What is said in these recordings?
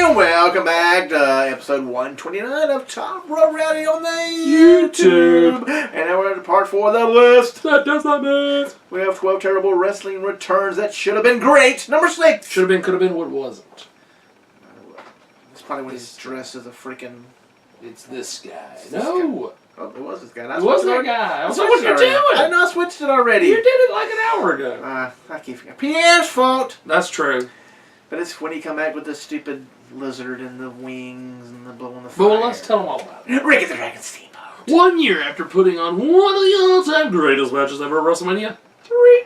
And welcome back to episode 129 of Top Row Rowdy on the YouTube. And now we're at part 4 of the list. That does not miss. We have 12 terrible wrestling returns that should have been great. Number 6. Should have been, could have been, what wasn't. It's probably when he's dressed as a freaking... It's this guy. No. Oh, it was this guy. It was that guy. I was like, what you're doing? I know I switched it already. You did it like an hour ago. I keep forgetting. Pierre's fault. That's true. But it's when he come back with the stupid lizard and the wings and the blowing the fire. But let's tell them all about it. Ricky the Dragon Steamboat. 1 year after putting on one of the all-time greatest matches ever at WrestleMania 3,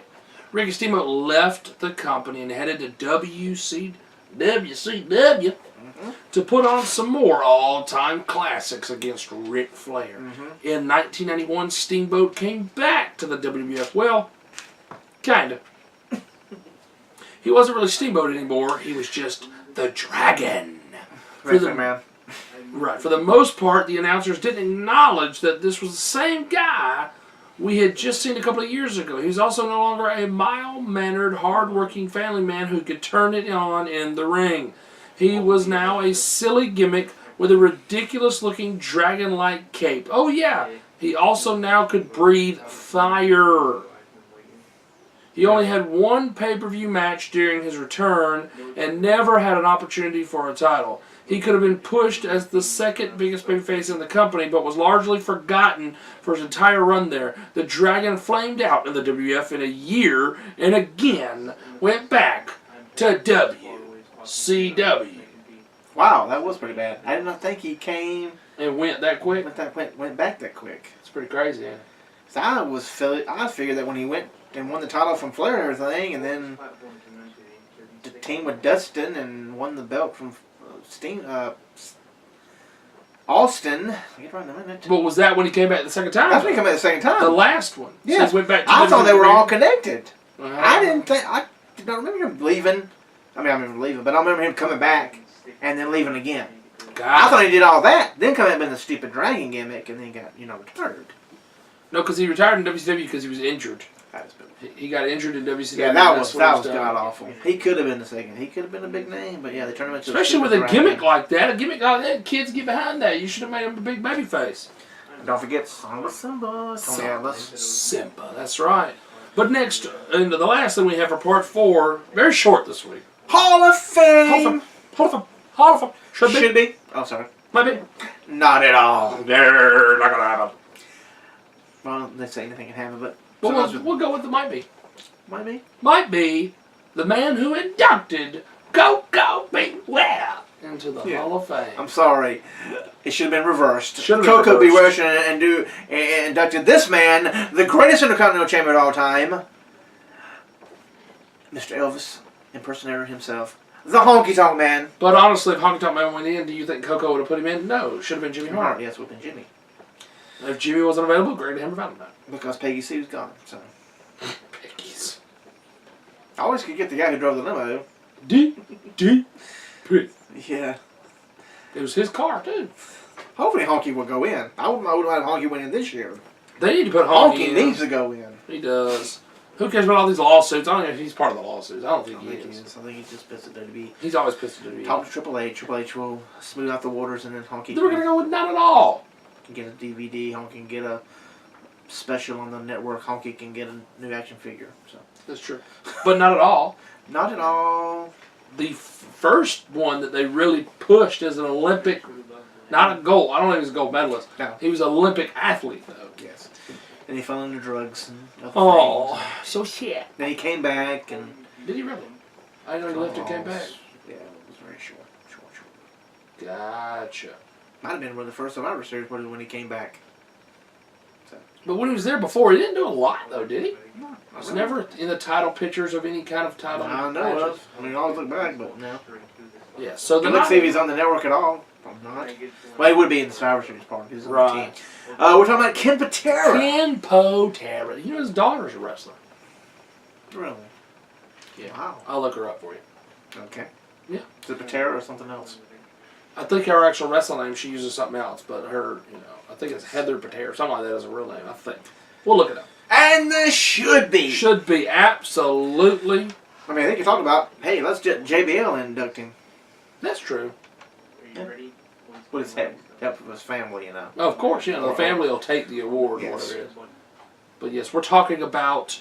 Ricky Steamboat left the company and headed to WCW to put on some more all-time classics against Ric Flair. In 1991, Steamboat came back to the WWF. Well, kind of. He wasn't really Steamboat anymore. He was just the Dragon. Man. Right. For the most part, the announcers didn't acknowledge that this was the same guy we had just seen a couple of years ago. He was also no longer a mild-mannered, hard-working family man who could turn it on in the ring. He was now a silly gimmick with a ridiculous-looking dragon-like cape. Oh, yeah. He also now could breathe fire. He only had one pay-per-view match during his return and never had an opportunity for a title. He could have been pushed as the second biggest babyface in the company, but was largely forgotten for his entire run there. The Dragon flamed out in the WWF in a year and again went back to WCW. Wow, that was pretty bad. I did not think he came and went that quick. Went back that quick. It's pretty crazy. Yeah. So I figured that when he went and won the title from Flair and everything, and then the team with Dustin and won the belt from Austin. I get right in a minute. But was that when he came back the second time? That's when he came back the second time. The last one. Yeah. So he went back to I thought they were all connected. Uh-huh. I did not remember him leaving. I remember leaving, but I remember him coming back and then leaving again. I thought he did all that, then come back with the stupid dragon gimmick, and then got, retired. No, because he retired in WCW because he was injured. He got injured in WCW. Yeah, that was god awful. He could have been the second. He could have been a big name, but yeah, they turned him into especially with a gimmick like that. A gimmick like that, kids get behind that. You should have made him a big baby face. Don't forget Simba. Simba, that's right. But next, and the last thing we have for part 4, very short this week. Hall of Fame. Hall of Fame. Should be. Oh, sorry. Might be. Not at all. They're not gonna happen. Well, they say anything can happen, but. We'll go with the might be. Might be? Might be the man who inducted Coco Beware into the Hall of Fame. I'm sorry. It should have been reversed. Coco Beware and inducted this man, the greatest Intercontinental Champion of all time, Mr. Elvis, impersonator himself, the Honky Tonk Man. But honestly, if Honky Tonk Man went in, do you think Coco would have put him in? No. It should have been Jimmy Hart. Yes, it would have been Jimmy. If Jimmy wasn't available, Greg Hammer found him out. Because Peggy C was gone, so. Peggy's. I always could get the guy who drove the limo. Yeah. It was his car, too. Hopefully Honky will go in. I wouldn't have Honky went in this year. They need to put Honky in. Needs to go in. He does. Who cares about all these lawsuits? I don't know if he's part of the lawsuits. I don't think he is. I think he's just pissed at WWE. He's always pissed at WWE. Talk to Triple H. Triple H will smooth out the waters, and then Honky. Then we're going to go with not at all. Get a DVD. Honky can get a special on the network. Honky can get a new action figure. So that's true, but not at all. Not at all. The first one that they really pushed as an Olympic, not a gold. I don't think he was a gold medalist. No, he was an Olympic athlete though. Yes, and he fell into drugs and other things. So shit. Then he came back and. Did he really? I didn't know he left and came back. Yeah, it was very short. Gotcha. Might have been one of the first Survivor Series when he came back. So. But when he was there before, he didn't do a lot, though, did he? No. He was never in the title pictures of any kind of title. I know of. I mean, I always look back, but no. Yeah, so let's see if he's on the network at all. Probably not. Well, he would be in the Survivor Series part. He's on right. the team. We're talking about Ken Patera. Ken Patera. You know his daughter's a wrestler. Really? Yeah. Wow. I'll look her up for you. Okay. Yeah. Is it Patera or something else? I think her actual wrestling name, she uses something else, but her, I think it's Heather Patera, something like that is a real name, I think. We'll look it up. And there should be. Should be, absolutely. I mean, I think you talked about, hey, let's get JBL inducting. That's true. What is that? Help with his family, you know. Of course, yeah, the family will take the award or whatever it is. But yes, we're talking about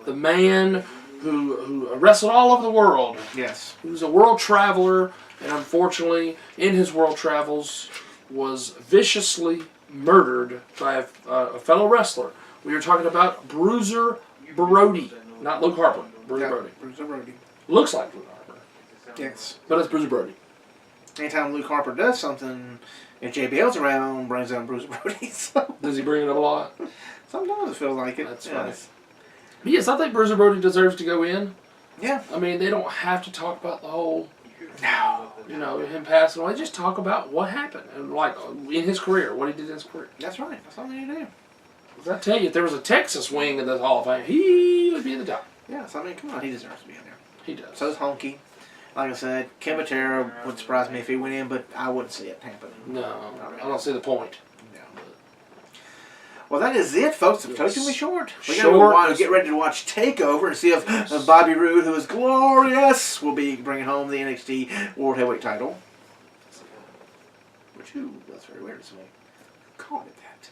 the man who wrestled all over the world. Yes. He was a world traveler, and unfortunately, in his world travels, was viciously murdered by a fellow wrestler. We are talking about Bruiser Brody, not Luke Harper. Bruiser Brody. Bruiser Brody. Looks like Luke Harper. Yes. But it's Bruiser Brody. Anytime Luke Harper does something, if JBL's around, brings down Bruiser Brody. So. Does he bring it up a lot? Sometimes it feels like it. That's funny. Yes, I think Bruiser Brody deserves to go in. Yeah. I mean, they don't have to talk about the whole, No. you know, him passing away. Just talk about what happened and like in his career, what he did in his career. That's right. That's all they need to do. I tell you, if there was a Texas wing in the Hall of Fame, he would be at the top. Yeah. So I mean, come on, he deserves to be in there. He does. So does Honky. Like I said, Patera would surprise me if he went in, but I wouldn't see it happening. No, I don't see the point. No. Well, that is it, folks. The episode's going to be short. We Short. got to get ready to watch Takeover and see if Bobby Roode, who is glorious, will be bringing home the NXT World Heavyweight title. Which, that's very weird to me. Who called it that?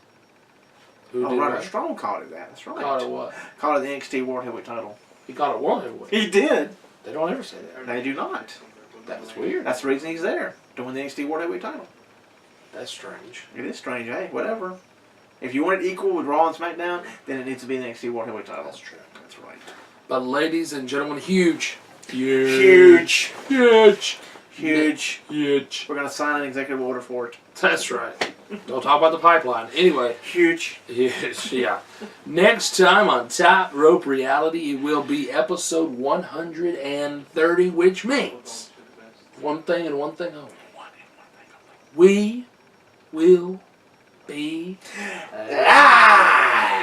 Who did Roderick that? Strong called it that. That's right. Called it what? Called it the NXT World Heavyweight title. He called it World Heavyweight. He did. They don't ever say that. They do not. That's weird. That's the reason he's there, to win the NXT World Heavyweight title. That's strange. It is strange, hey? Whatever. If you want it equal with Raw and SmackDown, then it needs to be the NXT World Heavyweight title. That's true. That's right. But ladies and gentlemen, huge. Huge. Huge. Huge. Huge. We're going to sign an executive order for it. That's right. Don't talk about the pipeline. Anyway. Huge. Yes, yeah. Next time on Top Rope Reality, it will be episode 130, which means one thing and one thing only. We will be live.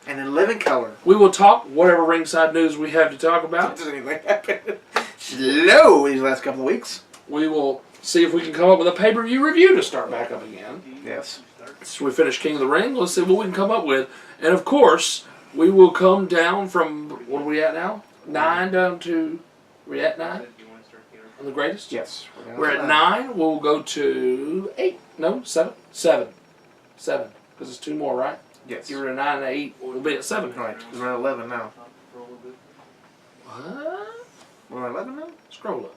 And in living color. We will talk whatever ringside news we have to talk about. Does anything happen? Slow these last couple of weeks. We will see if we can come up with a pay-per-view review to start back up again. Yes. So we finished King of the Ring. Let's see what we can come up with. And of course, we will come down from, what are we at now? 9 down to, are we at 9? On the greatest? Yes. We're at 9. We'll go to 8. No, 7. 7. 7. Because it's 2 more, right? Yes. You were at 9 and 8. We'll be at 7. Right. We're at 11 now. What? We're at 11 now? Scroll up.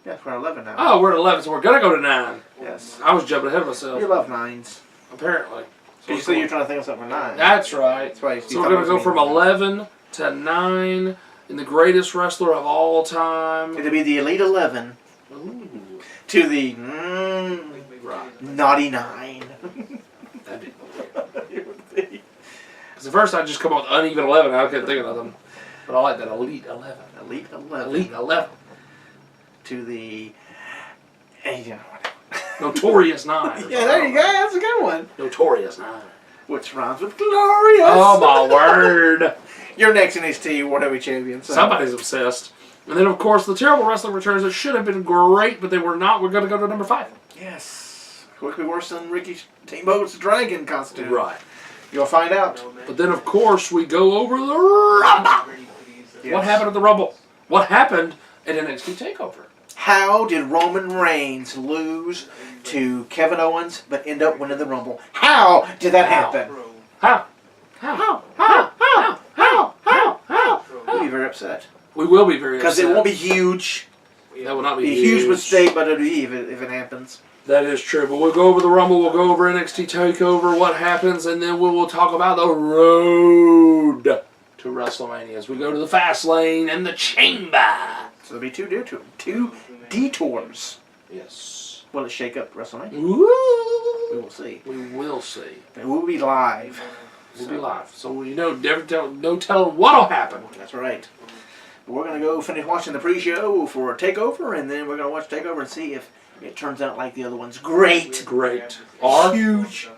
Yes, we're at 11 now. Oh, we're at 11, so we're going to go to 9. Yes. I was jumping ahead of myself. You love nines. Apparently. You say you're trying to think of something for 9. That's right. That's why So we're going to go from 11 to 9 in the greatest wrestler of all time. It'll be the Elite 11 Ooh. to the Right. Naughty 9. That'd be because at first I just come up with uneven 11. I couldn't think of nothing. But I like that Elite 11. Elite 11. Elite 11. To the... Notorious 9. Yeah, there you go. That's a good one. Notorious 9. Which rhymes with glorious. Oh my word. Your next NXT World Heavyweight Champion. So. Somebody's obsessed. And then of course the terrible wrestling returns that should have been great, but they were not. We're going to go to number 5. Yes. Could be worse than Ricky Steamboat's dragon costume. Right. You'll find out. But then of course we go over the Rumble. Yes. What happened at the Rumble? What happened at NXT TakeOver? How did Roman Reigns lose to Kevin Owens but end up winning the Rumble? How did that happen? How? We'll be very upset. We will be very upset. Because it won't be huge. That will not Be be a huge mistake by WWE if it happens. That is true. But we'll go over the Rumble, we'll go over NXT TakeOver, what happens, and then we will talk about the road to WrestleMania as we go to the fast lane and the chamber. So there'll be two detours. Yes. Will it shake up WrestleMania? Ooh. We will see. We will see. And we'll be live. We'll be live. So you know, no telling what'll happen. That's right. We're going to go finish watching the pre-show for TakeOver, and then we're going to watch TakeOver and see if it turns out like the other ones. Great. Great. Or huge.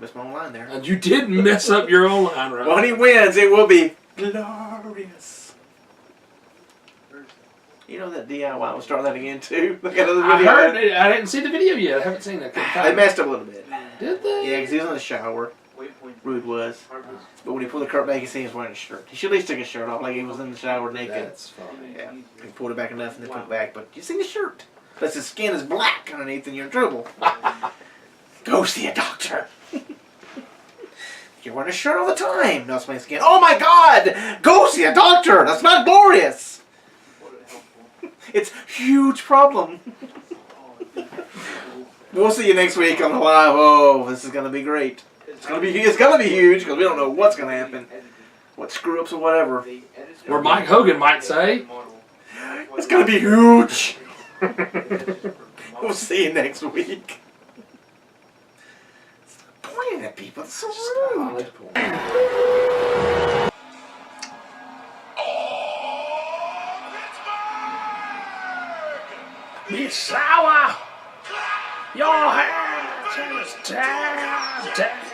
Missed my own line there. And you did mess up your own line, right? When he wins, it will be glorious. You know that DIY was starting that again too? Look at the video. I heard it. I didn't see the video yet. I haven't seen it. They messed up a little bit. Did they? Yeah, because he was in the shower. Rude was. But when he pulled the curtain back, you can see he was wearing a shirt. He should at least take his shirt off, like he was in the shower naked. That's funny. Yeah. He pulled it back enough and then put it back. But you see the shirt. Unless his skin is black underneath, and you're in trouble. Go see a doctor. You're wearing a shirt all the time. No, it's my skin. Oh my God! Go see a doctor. That's not glorious. It's a huge problem. We'll see you next week on the live. Oh, this is gonna be great. It's gonna be huge because we don't know what's gonna happen. What screw ups or whatever. Or Mike Hogan might say, it's gonna be huge. We'll see you next week. Stop pointing at people. It's so rude. Be sour. Your hands in his time.